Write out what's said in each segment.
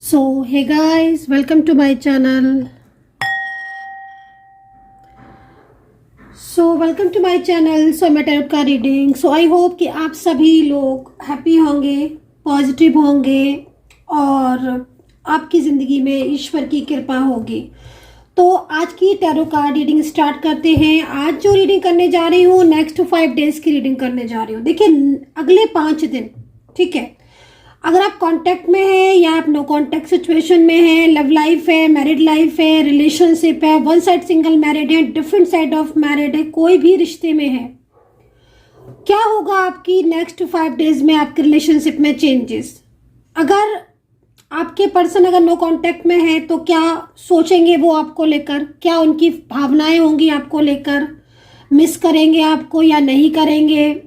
So, hey guys, welcome to my channel. Welcome to my channel. मैं tarot का reading. I hope कि आप सभी लोग हैप्पी होंगे, पॉजिटिव होंगे और आपकी ज़िंदगी में ईश्वर की कृपा होगी. तो आज की टैरो कार्ड रीडिंग स्टार्ट करते हैं. आज जो रीडिंग करने जा रही हूँ नेक्स्ट 5 डेज की रीडिंग करने जा रही हूँ. देखिए अगले 5 दिन, ठीक है. अगर आप कांटेक्ट में हैं या आप नो कांटेक्ट सिचुएशन में हैं, लव लाइफ है, मैरिड लाइफ है, रिलेशनशिप है, वन साइड सिंगल मैरिड है, डिफरेंट साइड ऑफ मैरिड है, कोई भी रिश्ते में है, क्या होगा आपकी नेक्स्ट 5 डेज में आपके रिलेशनशिप में चेंजेस. अगर आपके पर्सन अगर नो कांटेक्ट में है तो क्या सोचेंगे वो आपको लेकर, क्या उनकी भावनाएं होंगी आपको लेकर, मिस करेंगे आपको या नहीं करेंगे.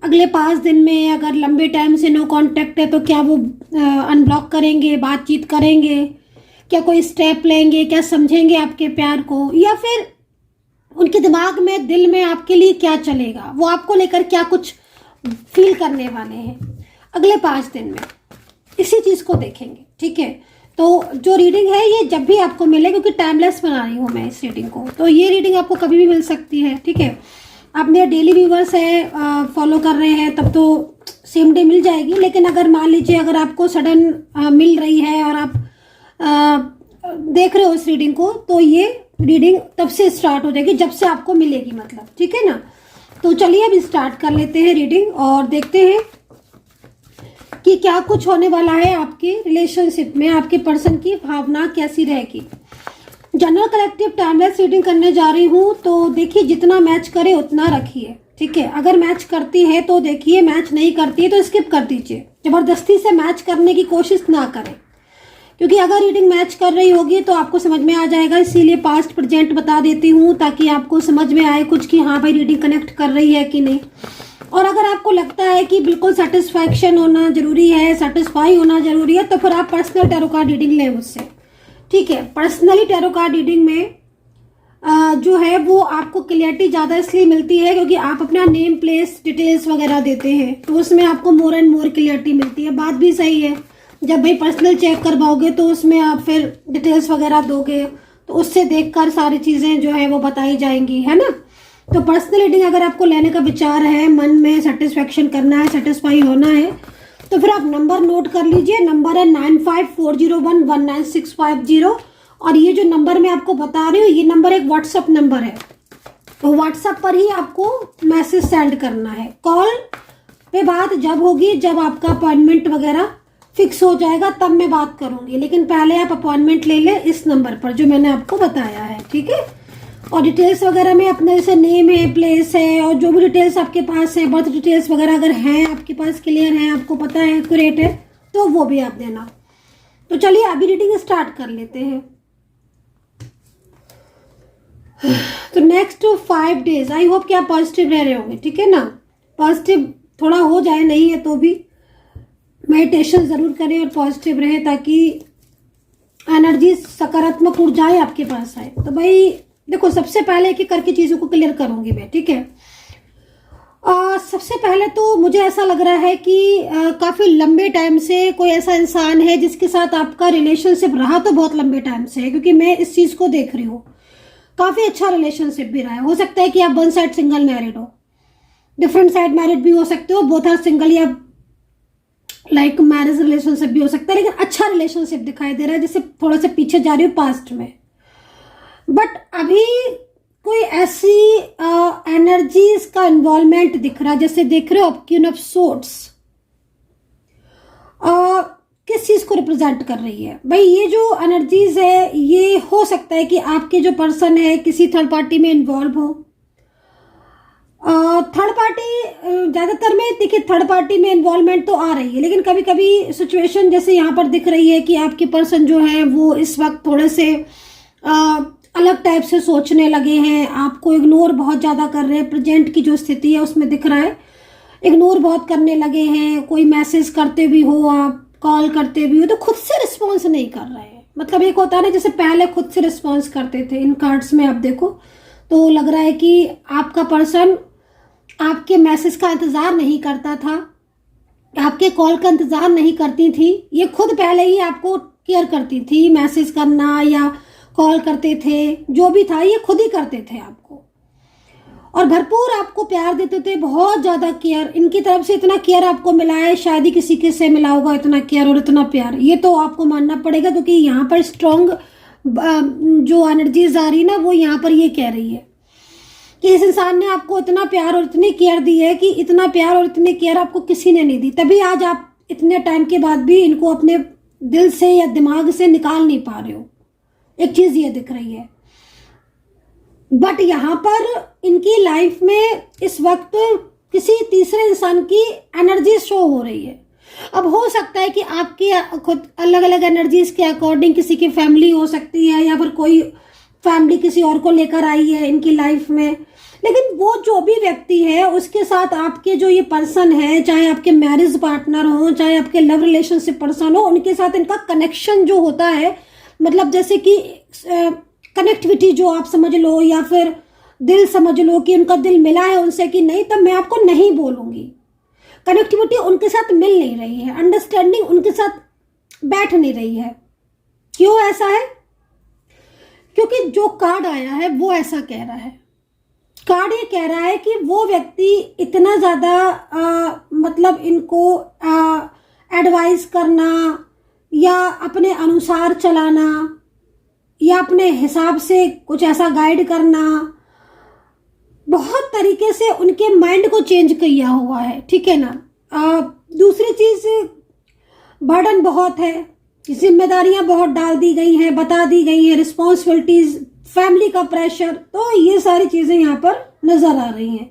अगले 5 दिन में अगर लंबे टाइम से नो कांटेक्ट है तो क्या वो अनब्लॉक करेंगे, बातचीत करेंगे, क्या कोई स्टेप लेंगे, क्या समझेंगे आपके प्यार को, या फिर उनके दिमाग में दिल में आपके लिए क्या चलेगा, वो आपको लेकर क्या कुछ फील करने वाले हैं अगले 5 दिन में. इसी चीज़ को देखेंगे, ठीक है. तो जो रीडिंग है ये जब भी आपको मिले, क्योंकि टाइमलेस बना रही हूँ मैं इस रीडिंग को, तो ये रीडिंग आपको कभी भी मिल सकती है, ठीक है. आप मेरे डेली व्यूवर्स है, फॉलो कर रहे हैं तब तो सेम डे मिल जाएगी. लेकिन अगर मान लीजिए अगर आपको सडन मिल रही है और आप देख रहे हो इस रीडिंग को, तो ये रीडिंग तब से स्टार्ट हो जाएगी जब से आपको मिलेगी, मतलब, ठीक है ना. तो चलिए अब स्टार्ट कर लेते हैं रीडिंग और देखते हैं कि क्या कुछ होने वाला है आपके रिलेशनशिप में, आपके पर्सन की भावना कैसी रहेगी. जनरल कलेक्टिव टाइमलेस रीडिंग करने जा रही हूँ, तो देखिए जितना मैच करे उतना रखिए, ठीक है. अगर मैच करती है तो देखिए, मैच नहीं करती है तो स्किप कर दीजिए. जबरदस्ती से मैच करने की कोशिश ना करें, क्योंकि अगर रीडिंग मैच कर रही होगी तो आपको समझ में आ जाएगा. इसीलिए पास्ट प्रेजेंट बता देती हूँ ताकि आपको समझ में आए कुछ कि हाँ भाई रीडिंग कनेक्ट कर रही है कि नहीं. और अगर आपको लगता है कि बिल्कुल सेटिस्फैक्शन होना जरूरी है, सेटिस्फाई होना जरूरी है, तो फिर आप पर्सनल टैरो कार्ड रीडिंग लें मुझसे, ठीक है. पर्सनली टैरो कार्ड रीडिंग में जो है वो आपको क्लियरिटी ज़्यादा इसलिए मिलती है क्योंकि आप अपना नेम, प्लेस, डिटेल्स वगैरह देते हैं, तो उसमें आपको मोर एंड मोर क्लियरिटी मिलती है. बात भी सही है, जब भाई पर्सनल चेक करवाओगे तो उसमें आप फिर डिटेल्स वगैरह दोगे तो उससे देखकर सारी चीज़ें जो है वो बताई जाएंगी, है ना. तो पर्सनल रीडिंग अगर आपको लेने का विचार है, मन में सेटिस्फैक्शन करना है, सेटिस्फाई होना है, तो फिर आप नंबर नोट कर लीजिए. नंबर है 9540119650 और ये जो नंबर मैं आपको बता रही हूँ ये नंबर एक व्हाट्सअप नंबर है, तो व्हाट्सअप पर ही आपको मैसेज सेंड करना है. कॉल पे बात जब होगी जब आपका अपॉइंटमेंट वगैरह फिक्स हो जाएगा तब मैं बात करूँगी, लेकिन पहले आप अपॉइंटमेंट ले लें इस नंबर पर जो मैंने आपको बताया है, ठीक है. और डिटेल्स वगैरह में अपने जैसे नेम है, प्लेस है और जो भी डिटेल्स आपके पास है, बर्थ डिटेल्स वगैरह अगर हैं आपके पास, क्लियर है, आपको पता है, एक्यूरेट है, तो वो भी आप देना. तो चलिए अभी रीडिंग स्टार्ट कर लेते हैं. तो नेक्स्ट 5 डेज आई होप कि आप पॉजिटिव रह रहे होंगे, ठीक है ना. पॉजिटिव थोड़ा हो जाए, नहीं है तो भी मेडिटेशन ज़रूर करें और पॉजिटिव रहे ताकि एनर्जी, सकारात्मक ऊर्जाएं आपके पास आए. तो भाई देखो, सबसे पहले एक एक करके चीज़ों को क्लियर करूंगी मैं, ठीक है. सबसे पहले तो मुझे ऐसा लग रहा है कि काफ़ी लंबे टाइम से कोई ऐसा इंसान है जिसके साथ आपका रिलेशनशिप रहा, तो बहुत लंबे टाइम से है, क्योंकि मैं इस चीज़ को देख रही हूँ. काफ़ी अच्छा रिलेशनशिप भी रहा है. हो सकता है कि आप वन साइड सिंगल मैरिड हो, डिफरेंट साइड मैरिड भी हो सकते हो, बोथ आर सिंगल, या लाइक मैरिज रिलेशनशिप भी हो सकता है. लेकिन अच्छा रिलेशनशिप दिखाई दे रहा है, जैसे थोड़ा सा पीछे जा रही हूँ पास्ट में. बट अभी कोई ऐसी एनर्जीज का इन्वॉल्वमेंट दिख रहा है, जैसे देख रहे हो आप क्वीन ऑफ सोर्ड्स किस चीज को रिप्रेजेंट कर रही है. भाई ये जो एनर्जीज है ये हो सकता है कि आपके जो पर्सन है किसी थर्ड पार्टी में इन्वॉल्व हो. थर्ड पार्टी ज्यादातर में देखिए थर्ड पार्टी में इन्वॉल्वमेंट तो आ रही है, लेकिन कभी कभी सिचुएशन जैसे यहाँ पर दिख रही है कि आपके पर्सन जो है वो इस वक्त थोड़े से अलग टाइप से सोचने लगे हैं, आपको इग्नोर बहुत ज़्यादा कर रहे हैं. प्रेजेंट की जो स्थिति है उसमें दिख रहा है इग्नोर बहुत करने लगे हैं. कोई मैसेज करते भी हो, आप कॉल करते भी हो, तो खुद से रिस्पॉन्स नहीं कर रहे हैं. मतलब एक होता है ना, जैसे पहले खुद से रिस्पॉन्स करते थे. इन कार्ड्स में आप देखो तो लग रहा है कि आपका पर्सन आपके मैसेज का इंतज़ार नहीं करता था, आपके कॉल का इंतज़ार नहीं करती थी. ये खुद पहले ही आपको केयर करती थी, मैसेज करना या कॉल करते थे, जो भी था ये खुद ही करते थे आपको, और भरपूर आपको प्यार देते थे, बहुत ज़्यादा केयर। इनकी तरफ से इतना केयर आपको मिला है, शायद ही किसी के से मिला होगा इतना केयर और इतना प्यार। ये तो आपको मानना पड़ेगा, क्योंकि यहाँ पर स्ट्रॉन्ग जो एनर्जीज आ रही ना, वो यहाँ पर ये कह रही है कि इस इंसान ने आपको इतना प्यार और इतनी केयर दी है कि इतना प्यार और इतनी केयर आपको किसी ने नहीं दी। तभी आज आप इतने टाइम के बाद भी इनको अपने दिल से या दिमाग से निकाल नहीं पा रहे हो। एक चीज़ ये दिख रही है। बट यहाँ पर इनकी लाइफ में इस वक्त किसी तीसरे इंसान की एनर्जी शो हो रही है। अब हो सकता है कि आपकी खुद अलग अलग एनर्जीज के अकॉर्डिंग किसी की फैमिली हो सकती है, या फिर कोई फैमिली किसी और को लेकर आई है इनकी लाइफ में, लेकिन वो जो भी व्यक्ति है उसके साथ आपके जो ये पर्सन है, चाहे आपके मैरिज पार्टनर हो, चाहे आपके लव रिलेशनशिप पर्सन हो, उनके साथ इनका कनेक्शन जो होता है, मतलब जैसे कि कनेक्टिविटी जो आप समझ लो, या फिर दिल समझ लो कि उनका दिल मिला है उनसे कि नहीं, तब मैं आपको नहीं बोलूंगी। कनेक्टिविटी उनके साथ मिल नहीं रही है, अंडरस्टैंडिंग उनके साथ बैठ नहीं रही है। क्यों ऐसा है? क्योंकि जो कार्ड आया है वो ऐसा कह रहा है। कार्ड ये कह रहा है कि वो व्यक्ति इतना ज़्यादा मतलब इनको एडवाइस करना या अपने अनुसार चलाना या अपने हिसाब से कुछ ऐसा गाइड करना, बहुत तरीके से उनके माइंड को चेंज किया हुआ है, ठीक है ना। दूसरी चीज़, बर्डन बहुत है, जिम्मेदारियां बहुत डाल दी गई हैं, बता दी गई हैं, रिस्पॉन्सिबिलिटीज, फैमिली का प्रेशर, तो ये सारी चीज़ें यहाँ पर नज़र आ रही हैं।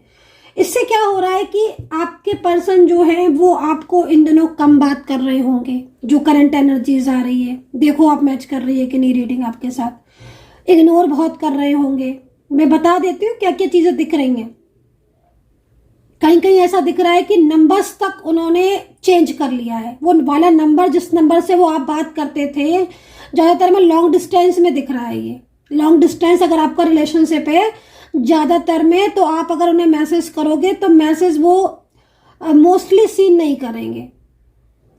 इससे क्या हो रहा है कि आपके पर्सन जो है वो आपको इन दिनों कम बात कर रहे होंगे। जो करंट एनर्जीज आ रही है, देखो आप मैच कर रही है कि नहीं रीडिंग आपके साथ। इग्नोर बहुत कर रहे होंगे। मैं बता देती हूँ क्या क्या चीज़ें दिख रही हैं। कहीं कहीं ऐसा दिख रहा है कि नंबर्स तक उन्होंने चेंज कर लिया है। वो वाला नंबर, जिस नंबर से वो आप बात करते थे, ज़्यादातर में लॉन्ग डिस्टेंस में दिख रहा है। ये लॉन्ग डिस्टेंस अगर आपका रिलेशनशिप है ज़्यादातर में, तो आप अगर उन्हें मैसेज करोगे तो मैसेज वो मोस्टली सीन नहीं करेंगे,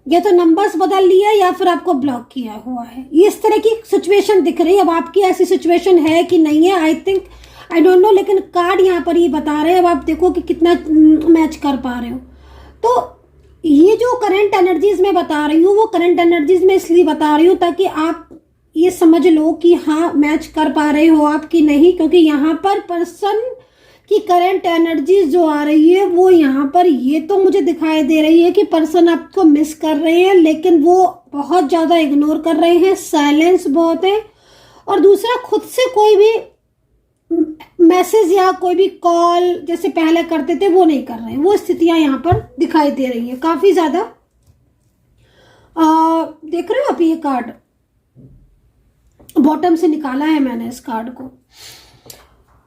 या तो नंबर्स बदल लिया या फिर आपको ब्लॉक किया हुआ है। ये इस तरह की सिचुएशन दिख रही है। अब आपकी ऐसी सिचुएशन है कि नहीं है, आई डोंट नो, लेकिन कार्ड यहाँ पर ये बता रहे हैं। अब आप देखो कि कितना मैच कर पा रहे हो। तो ये जो करंट एनर्जीज में बता रही हूँ, वो करंट एनर्जीज में इसलिए बता रही हूँ ताकि आप ये समझ लो कि हाँ मैच कर पा रहे हो आप कि नहीं। क्योंकि यहाँ पर पर्सन की करंट एनर्जीज जो आ रही है वो यहाँ पर ये तो मुझे दिखाई दे रही है कि पर्सन आपको मिस कर रहे हैं, लेकिन वो बहुत ज़्यादा इग्नोर कर रहे हैं, साइलेंस बहुत है। और दूसरा, खुद से कोई भी मैसेज या कोई भी कॉल जैसे पहले करते थे वो नहीं कर रहे हैं। वो स्थितियां यहाँ पर दिखाई दे रही हैं काफ़ी ज़्यादा। देख रहे हो आप, ये कार्ड बॉटम से निकाला है मैंने इस कार्ड को।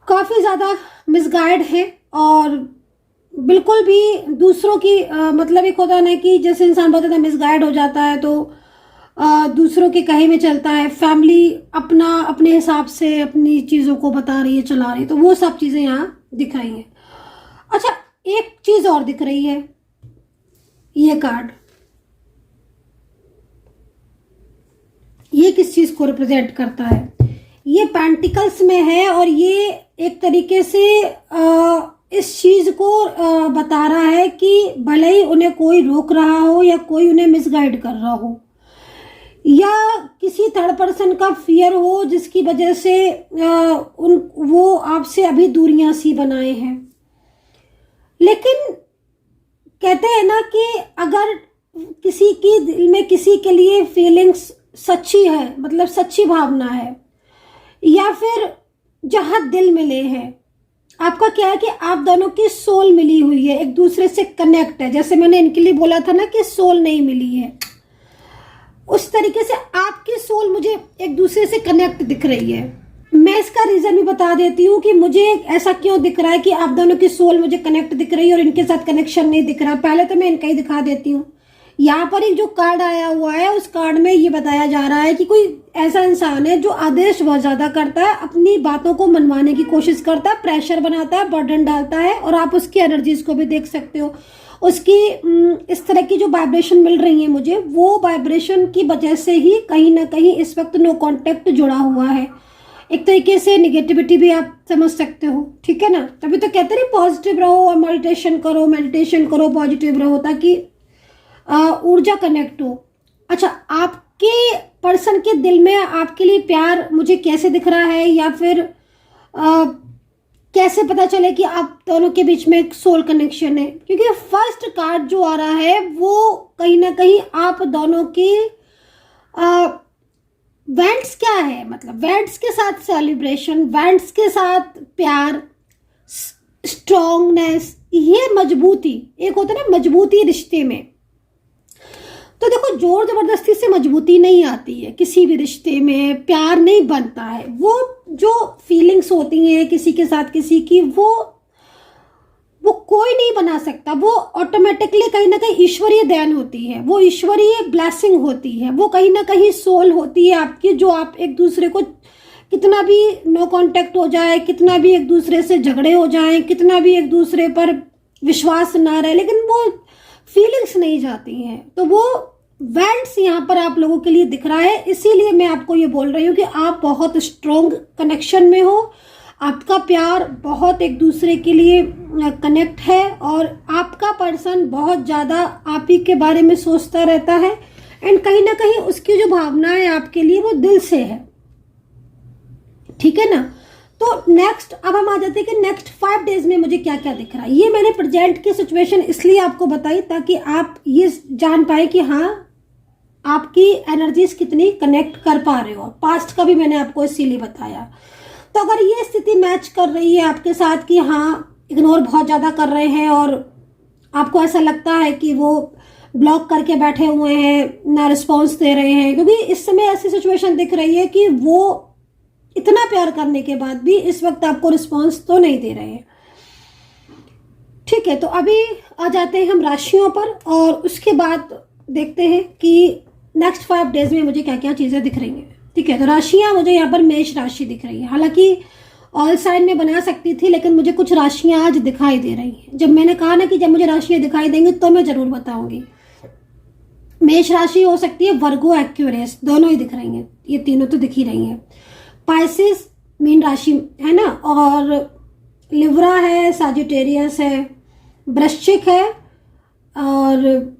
काफ़ी ज़्यादा मिसगाइड है और बिल्कुल भी दूसरों की मतलब एक होता है कि जैसे इंसान बहुत ज़्यादा मिसगाइड हो जाता है तो दूसरों के कहे में चलता है। फैमिली अपने हिसाब से अपनी चीज़ों को बता रही है, चला रही है, तो वो सब चीज़ें यहाँ दिख रही हैं। अच्छा, एक चीज़ और दिख रही है। ये कार्ड, ये किस चीज़ को रिप्रेजेंट करता है? ये पेंटिकल्स में है और ये एक तरीके से इस चीज़ को बता रहा है कि भले ही उन्हें कोई रोक रहा हो या कोई उन्हें मिसगाइड कर रहा हो या किसी थर्ड पर्सन का फियर हो जिसकी वजह से वो आपसे अभी दूरियां सी बनाए हैं। लेकिन कहते हैं ना कि अगर किसी की दिल में किसी के लिए फीलिंग्स सच्ची है, मतलब सच्ची भावना है, या फिर जहाँ दिल मिले हैं, आपका क्या है कि आप दोनों की सोल मिली हुई है, एक दूसरे से कनेक्ट है। जैसे मैंने इनके लिए बोला था ना कि सोल नहीं मिली है, उस तरीके से आपकी सोल मुझे एक दूसरे से कनेक्ट दिख रही है। मैं इसका रीज़न भी बता देती हूँ कि मुझे ऐसा क्यों दिख रहा है कि आप दोनों की सोल मुझे कनेक्ट दिख रही है और इनके साथ कनेक्शन नहीं दिख रहा। पहले तो मैं इनका ही दिखा देती हूँ। यहाँ पर एक जो कार्ड आया हुआ है, उस कार्ड में ये बताया जा रहा है कि कोई ऐसा इंसान है जो आदेश बहुत ज़्यादा करता है, अपनी बातों को मनवाने की कोशिश करता है, प्रेशर बनाता है, बर्डन डालता है, और आप उसकी एनर्जीज को भी देख सकते हो। उसकी इस तरह की जो वाइब्रेशन मिल रही है मुझे, वो वाइब्रेशन की वजह से ही कहीं ना कहीं इस वक्त नो कांटेक्ट जुड़ा हुआ है। एक तरीके से निगेटिविटी भी आप समझ सकते हो, ठीक है ना। तभी तो कहते हैं पॉजिटिव रहो और मेडिटेशन करो पॉजिटिव रहो, ताकि ऊर्जा कनेक्ट हो। अच्छा, आपके पर्सन के दिल में आपके लिए प्यार मुझे कैसे दिख रहा है, या फिर कैसे पता चले कि आप दोनों के बीच में एक सोल कनेक्शन है? क्योंकि फर्स्ट कार्ड जो आ रहा है वो कहीं ना कहीं आप दोनों की वेंट्स क्या है, मतलब वेंट्स के साथ सेलिब्रेशन, वेंट्स के साथ प्यार, स्ट्रॉन्गनेस, ये मजबूती, एक होता है ना मजबूती रिश्ते में। तो देखो, जोर जबरदस्ती से मजबूती नहीं आती है किसी भी रिश्ते में, प्यार नहीं बनता है। वो जो फीलिंग्स होती हैं किसी के साथ किसी की, वो कोई नहीं बना सकता। वो ऑटोमेटिकली कहीं ना कहीं ईश्वरीय देन होती है, वो ईश्वरीय ब्लेसिंग होती है, वो कहीं ना कहीं सोल होती है आपकी, जो आप एक दूसरे को कितना भी नो कांटेक्ट हो जाए, कितना भी एक दूसरे से झगड़े हो जाए, कितना भी एक दूसरे पर विश्वास ना रहे, लेकिन वो फीलिंग्स नहीं जाती हैं। तो वो वेंट्स यहाँ पर आप लोगों के लिए दिख रहा है, इसीलिए मैं आपको ये बोल रही हूँ कि आप बहुत स्ट्रॉन्ग कनेक्शन में हो, आपका प्यार बहुत एक दूसरे के लिए कनेक्ट है, और आपका पर्सन बहुत ज़्यादा आप ही के बारे में सोचता रहता है, एंड कहीं ना कहीं उसकी जो भावना है आपके लिए वो दिल से है, ठीक है ना। तो नेक्स्ट, अब हम आ जाते हैं कि नेक्स्ट 5 डेज में मुझे क्या क्या दिख रहा है। ये मैंने प्रेजेंट की सिचुएशन इसलिए आपको बताई ताकि आप ये जान पाए कि हाँ, आपकी एनर्जीज कितनी कनेक्ट कर पा रहे हो। पास्ट का भी मैंने आपको इसीलिए बताया। तो अगर ये स्थिति मैच कर रही है आपके साथ कि हाँ, इग्नोर बहुत ज़्यादा कर रहे हैं और आपको ऐसा लगता है कि वो ब्लॉक करके बैठे हुए हैं, ना रिस्पॉन्स दे रहे हैं, क्योंकि इस समय ऐसी सिचुएशन दिख रही है कि वो इतना प्यार करने के बाद भी इस वक्त आपको रिस्पॉन्स तो नहीं दे रहे हैं, ठीक है। तो अभी आ जाते हैं हम राशियों पर, और उसके बाद देखते हैं कि नेक्स्ट 5 डेज में मुझे क्या क्या चीज़ें दिख रही हैं, ठीक है। तो राशियां मुझे यहाँ पर मेष राशि दिख रही है, हालांकि ऑल साइन में बना सकती थी, लेकिन मुझे कुछ राशियां आज दिखाई दे रही हैं। जब मैंने कहा ना कि जब मुझे राशियां दिखाई देंगी तो मैं जरूर बताऊंगी। मेष राशि हो सकती है, वर्गो, एक्यूरियस, दोनों ही दिख रही हैं, ये तीनों तो दिख ही रही हैं। पाइसिस मीन राशि है ना, और लिब्रा है, साजिटेरियस है, वृश्चिक है, और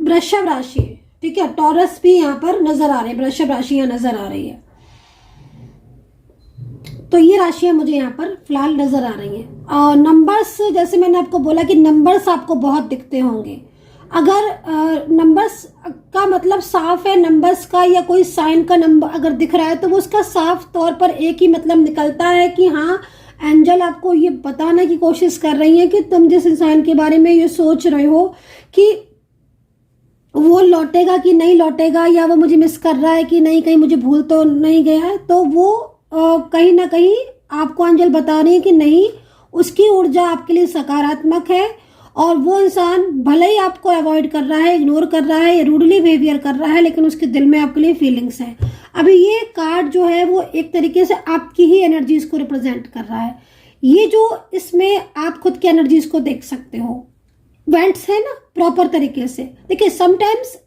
वृषभ राशि, ठीक है। टॉरस भी यहाँ पर नजर आ रहे हैं, वृषभ राशि यहाँ नजर आ रही है। तो ये राशियां मुझे यहाँ पर फिलहाल नजर आ रही हैं। और नंबर्स, जैसे मैंने आपको बोला कि नंबर्स आपको बहुत दिखते होंगे। अगर नंबर्स का मतलब साफ है, नंबर्स का या कोई साइन का नंबर अगर दिख रहा है, तो वो उसका साफ तौर पर एक ही मतलब निकलता है कि हाँ, एंजल आपको ये बताने की कोशिश कर रही है कि तुम जिस इंसान के बारे में ये सोच रहे हो कि वो लौटेगा कि नहीं लौटेगा, या वो मुझे मिस कर रहा है कि नहीं, कहीं मुझे भूल तो नहीं गया है, तो वो कहीं ना कहीं आपको एंजल बता रही है कि नहीं, उसकी ऊर्जा आपके लिए सकारात्मक है, और वो इंसान भले ही आपको अवॉइड कर रहा है, इग्नोर कर रहा है, रूडली बिहेवियर कर रहा है, लेकिन उसके दिल में आपके लिए फीलिंग्स है। अभी ये कार्ड जो है वो एक तरीके से आपकी ही एनर्जीज को रिप्रेजेंट कर रहा है। ये जो इसमें आप खुद की एनर्जीज को देख सकते हो, वेंट्स है ना प्रॉपर तरीके से। देखिए, समटाइम्स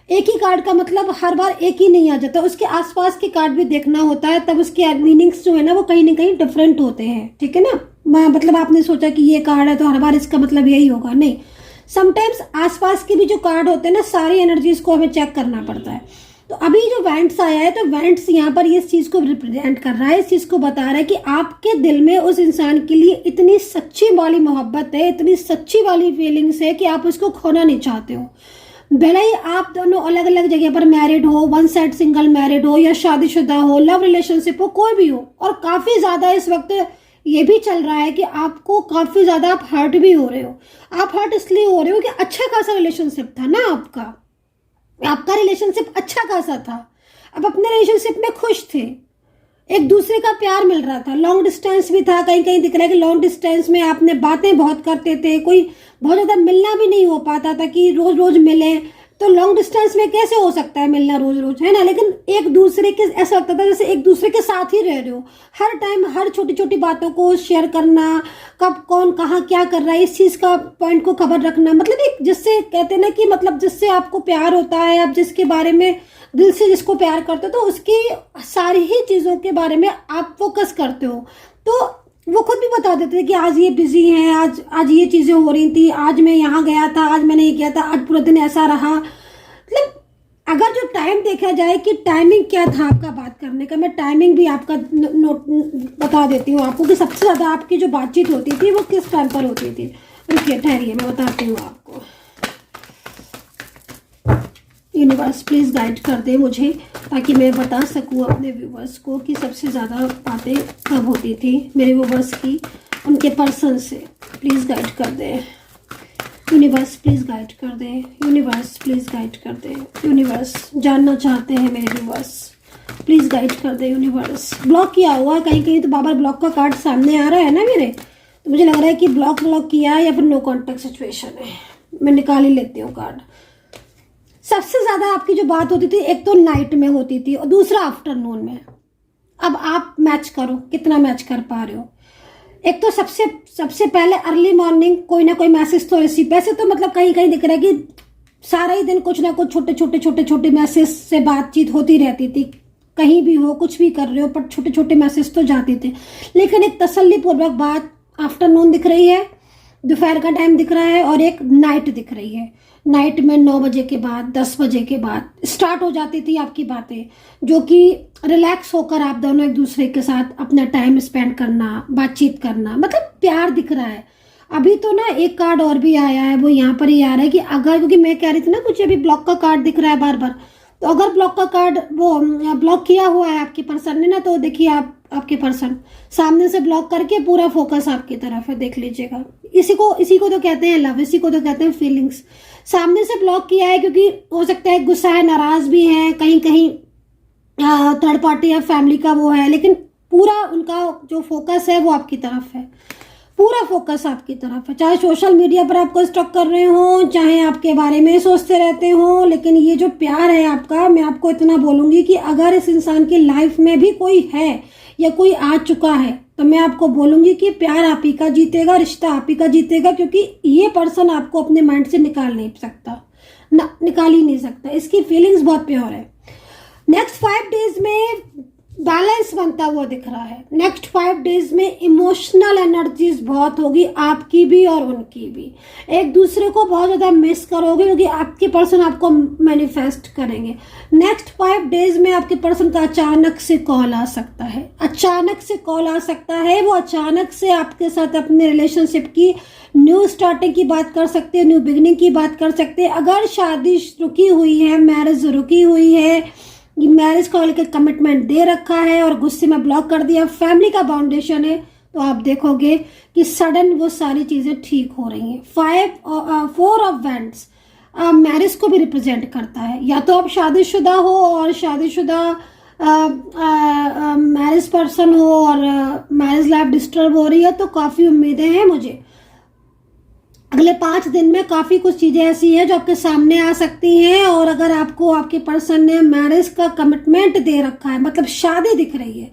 एक ही कार्ड का मतलब हर बार एक ही नहीं आ जाता, उसके आसपास के कार्ड भी देखना होता है, तब उसके मीनिंग्स जो है ना वो कहीं ना कहीं डिफरेंट होते हैं, ठीक है ना। मतलब आपने सोचा कि ये कार्ड है तो हर बार इसका मतलब यही होगा, नहीं। समटाइम्स आसपास के भी जो कार्ड होते हैं ना, सारी एनर्जीज को हमें चेक करना पड़ता है। तो अभी जो वेंट्स आया है, तो वेंट्स यहाँ पर इस चीज को रिप्रेजेंट कर रहा है, इस चीज को बता रहा है कि आपके दिल में उस इंसान के लिए इतनी सच्ची वाली मोहब्बत है, इतनी सच्ची वाली फीलिंग्स है कि आप उसको खोना नहीं चाहते हो। भले ही आप दोनों अलग अलग जगह पर मैरिड हो, वन साइड सिंगल मैरिड हो, या शादीशुदा हो, लव रिलेशनशिप हो, कोई भी हो, और काफी ज्यादा इस वक्त ये भी चल रहा है कि आपको काफी ज्यादा आप हर्ट भी हो रहे हो। आप हर्ट इसलिए हो रहे हो कि अच्छा खासा रिलेशनशिप था ना आपका रिलेशनशिप अच्छा खासा था, अब अपने रिलेशनशिप में खुश थे, एक दूसरे का प्यार मिल रहा था, लॉन्ग डिस्टेंस भी था, कहीं कहीं दिख रहा है कि लॉन्ग डिस्टेंस में आपने बातें बहुत करते थे, कोई बहुत ज्यादा मिलना भी नहीं हो पाता था कि रोज रोज मिले, तो लॉन्ग डिस्टेंस में कैसे हो सकता है मिलना रोज रोज, है ना। लेकिन एक दूसरे के ऐसा लगता था जैसे एक दूसरे के साथ ही रह रहे हो, हर टाइम हर छोटी छोटी बातों को शेयर करना, कब कौन कहाँ क्या कर रहा है इस चीज का पॉइंट को खबर रखना। मतलब एक जिससे कहते हैं ना कि मतलब जिससे आपको प्यार होता है, आप जिसके बारे में दिल से जिसको प्यार करते हो तो उसकी सारी ही चीजों के बारे में आप फोकस करते हो। तो वो खुद भी बता देते थे कि आज ये बिजी हैं, आज ये चीजें हो रही थी, आज मैं यहाँ गया था, आज मैंने ये किया था, आज पूरा दिन ऐसा रहा। मतलब अगर जो टाइम देखा जाए कि टाइमिंग क्या था आपका बात करने का, मैं टाइमिंग भी आपका नोट बता देती हूँ आपको कि सबसे ज्यादा आपकी जो बातचीत होती थी वो किस टाइम पर होती थी। रुकिए ठहरिए मैं बताती हूँ आपको। यूनिवर्स प्लीज गाइड कर दे मुझे ताकि मैं बता सकूँ अपने व्यूवर्स को कि सबसे ज़्यादा बातें कब होती थी मेरे व्यूवर्स की उनके पर्सन से। प्लीज़ गाइड कर दे यूनिवर्स, प्लीज़ गाइड कर दे यूनिवर्स, प्लीज़ गाइड कर दे यूनिवर्स। जानना चाहते हैं मेरे व्यूवर्स, प्लीज़ गाइड कर दे यूनिवर्स। ब्लॉक किया हुआ कहीं कहीं तो बाबर ब्लॉक का कार्ड सामने आ रहा है ना मेरे, तो मुझे लग रहा है कि ब्लॉक किया है या फिर नो कॉन्टेक्ट सिचुएशन है। मैं निकाल ही लेती हूँ कार्ड। सबसे ज्यादा आपकी जो बात होती थी एक तो नाइट में होती थी और दूसरा आफ्टरनून में। अब आप मैच करो कितना मैच कर पा रहे हो। एक तो सबसे पहले अर्ली मॉर्निंग कोई ना कोई मैसेज तो ऐसी, वैसे तो मतलब कहीं कहीं दिख रहा है कि सारा ही दिन कुछ ना कुछ छोटे छोटे मैसेज से बातचीत होती रहती थी। कहीं भी हो कुछ भी कर रहे हो पर छोटे छोटे मैसेज तो जाते थे। लेकिन एक तसल्ली पूर्वक बात आफ्टरनून दिख रही है, दोपहर का टाइम दिख रहा है और एक नाइट दिख रही है। नाइट में 9 बजे के बाद 10 बजे के बाद स्टार्ट हो जाती थी आपकी बातें, जो कि रिलैक्स होकर आप दोनों एक दूसरे के साथ अपना टाइम स्पेंड करना, बातचीत करना, मतलब प्यार दिख रहा है। अभी तो ना एक कार्ड और भी आया है, वो यहाँ पर ही आ रहा है कि अगर, क्योंकि मैं कह रही थी ना कुछ अभी ब्लॉक का कार्ड दिख रहा है बार बार, तो अगर ब्लॉक का कार्ड वो ब्लॉक किया हुआ है आपके पर्सन ने ना, तो देखिए आपके पर्सन सामने से ब्लॉक करके पूरा फोकस आपकी तरफ है, देख लीजिएगा। इसी को तो कहते हैं लव, इसी को तो कहते हैं फीलिंग्स। सामने से ब्लॉक किया है क्योंकि हो सकता है गुस्सा है, नाराज भी है, कहीं कहीं थर्ड पार्टी या फैमिली का वो है, लेकिन पूरा उनका जो फोकस है वो आपकी तरफ है, पूरा फोकस आपकी तरफ है। चाहे सोशल मीडिया पर आपको स्टॉक कर रहे हो, चाहे आपके बारे में सोचते रहते हो, लेकिन ये जो प्यार है आपका, मैं आपको इतना बोलूंगी कि अगर इस इंसान की लाइफ में भी कोई है या कोई आ चुका है तो मैं आपको बोलूंगी कि प्यार आप ही का जीतेगा, रिश्ता आप ही का जीतेगा, क्योंकि ये पर्सन आपको अपने माइंड से निकाल नहीं सकता, निकाल ही नहीं सकता। इसकी फीलिंग्स बहुत प्योर है। नेक्स्ट 5 डेज में बैलेंस बनता हुआ दिख रहा है। नेक्स्ट 5 डेज में इमोशनल एनर्जीज बहुत होगी, आपकी भी और उनकी भी। एक दूसरे को बहुत ज्यादा मिस करोगे क्योंकि आपके पर्सन आपको मैनिफेस्ट करेंगे। नेक्स्ट 5 डेज में आपके पर्सन का अचानक से कॉल आ सकता है, अचानक से कॉल आ सकता है। वो अचानक से आपके साथ अपने रिलेशनशिप की न्यू स्टार्टिंग की बात कर सकते हैं, न्यू बिगिनिंग की बात कर सकते हैं। अगर शादी रुकी हुई है, मैरिज रुकी हुई है, मैरिज को लेकर कमिटमेंट दे रखा है और गुस्से में ब्लॉक कर दिया, फैमिली का बाउंडेशन है, तो आप देखोगे कि सडन वो सारी चीजें ठीक हो रही हैं। 4 ऑफ वैंड्स मैरिज को भी रिप्रेजेंट करता है। या तो आप शादीशुदा हो और शादीशुदा मैरिज पर्सन हो और मैरिज लाइफ डिस्टर्ब हो रही है, तो काफी उम्मीदें हैं मुझे अगले 5 दिन में। काफी कुछ चीजें ऐसी हैं जो आपके सामने आ सकती हैं। और अगर आपको आपके पर्सन ने मैरिज का कमिटमेंट दे रखा है, मतलब शादी दिख रही है,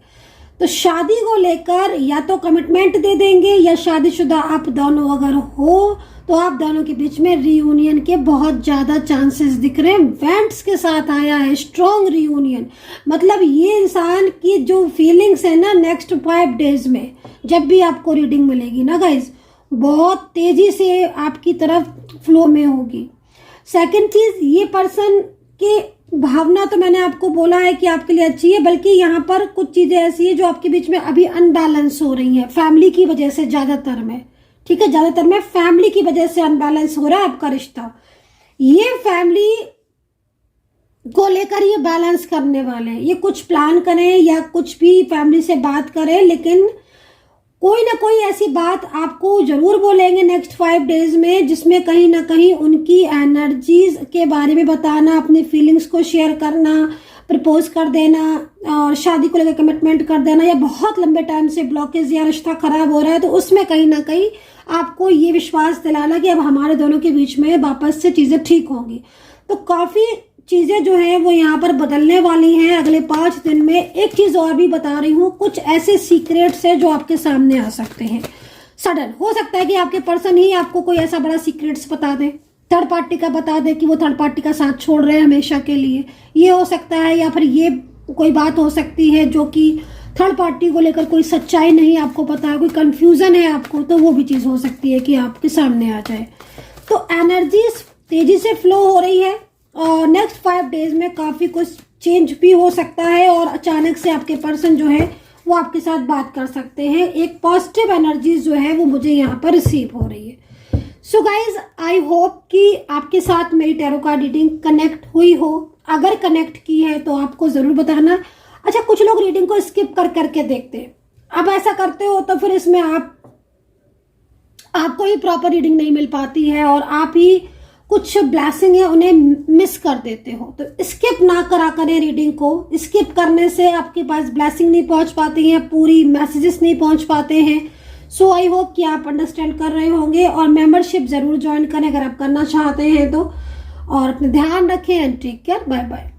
तो शादी को लेकर या तो कमिटमेंट दे देंगे, या शादीशुदा आप दोनों अगर हो तो आप दोनों के बीच में रियूनियन के बहुत ज्यादा चांसेस दिख रहे हैं। वेंट्स के साथ आया है स्ट्रॉन्ग रियूनियन, मतलब ये इंसान की जो फीलिंग्स है ना, नेक्स्ट 5 डेज में जब भी आपको रीडिंग मिलेगी ना गाइज, बहुत तेजी से आपकी तरफ फ्लो में होगी। सेकंड चीज, ये पर्सन की भावना तो मैंने आपको बोला है कि आपके लिए अच्छी है, बल्कि यहाँ पर कुछ चीजें ऐसी है जो आपके बीच में अभी अनबैलेंस हो रही हैं, फैमिली की वजह से ज्यादातर में, ठीक है, ज्यादातर में फैमिली की वजह से अनबैलेंस हो रहा है आपका रिश्ता। ये फैमिली को लेकर ये बैलेंस करने वाले हैं। ये कुछ प्लान करें या कुछ भी फैमिली से बात करें, लेकिन कोई ना कोई ऐसी बात आपको जरूर बोलेंगे नेक्स्ट 5 डेज में, जिसमें कहीं ना कहीं उनकी एनर्जीज के बारे में बताना, अपनी फीलिंग्स को शेयर करना, प्रपोज कर देना और शादी को लेकर कमिटमेंट कर देना, या बहुत लंबे टाइम से ब्लॉकेज या रिश्ता खराब हो रहा है तो उसमें कहीं ना कहीं आपको ये विश्वास दिलाना कि अब हमारे दोनों के बीच में वापस से चीजें ठीक होंगी। तो काफ़ी चीज़ें जो है वो यहाँ पर बदलने वाली हैं अगले 5 दिन में। एक चीज़ और भी बता रही हूँ, कुछ ऐसे सीक्रेट्स हैं जो आपके सामने आ सकते हैं सडन। हो सकता है कि आपके पर्सन ही आपको कोई ऐसा बड़ा सीक्रेट्स बता दे, थर्ड पार्टी का बता दे कि वो थर्ड पार्टी का साथ छोड़ रहे हैं हमेशा के लिए, ये हो सकता है। या फिर ये कोई बात हो सकती है जो कि थर्ड पार्टी को लेकर कोई सच्चाई नहीं आपको पता है, कोई कंफ्यूजन है आपको, तो वो भी चीज़ हो सकती है कि आपके सामने आ जाए। तो एनर्जी तेजी से फ्लो हो रही है और नेक्स्ट 5 डेज में काफ़ी कुछ चेंज भी हो सकता है और अचानक से आपके पर्सन जो है वो आपके साथ बात कर सकते हैं। एक पॉजिटिव एनर्जी जो है वो मुझे यहाँ पर रिसीव हो रही है। सो गाइज, आई होप कि आपके साथ मेरी टैरो कार्ड रीडिंग कनेक्ट हुई हो। अगर कनेक्ट की है तो आपको ज़रूर बताना। अच्छा, कुछ लोग रीडिंग को स्किप कर करके देखते हैं। अब ऐसा करते हो तो फिर इसमें आपको ही प्रॉपर रीडिंग नहीं मिल पाती है और आप ही कुछ ब्लेसिंग है उन्हें मिस कर देते हो। तो स्किप ना करा करें रीडिंग को। स्किप करने से आपके पास ब्लेसिंग नहीं पहुंच पाती है, पूरी मैसेजेस नहीं पहुंच पाते हैं। सो आई होप कि आप अंडरस्टैंड कर रहे होंगे और मेंबरशिप जरूर ज्वाइन करें अगर आप करना चाहते हैं तो। और अपने ध्यान रखें and take care. Bye bye.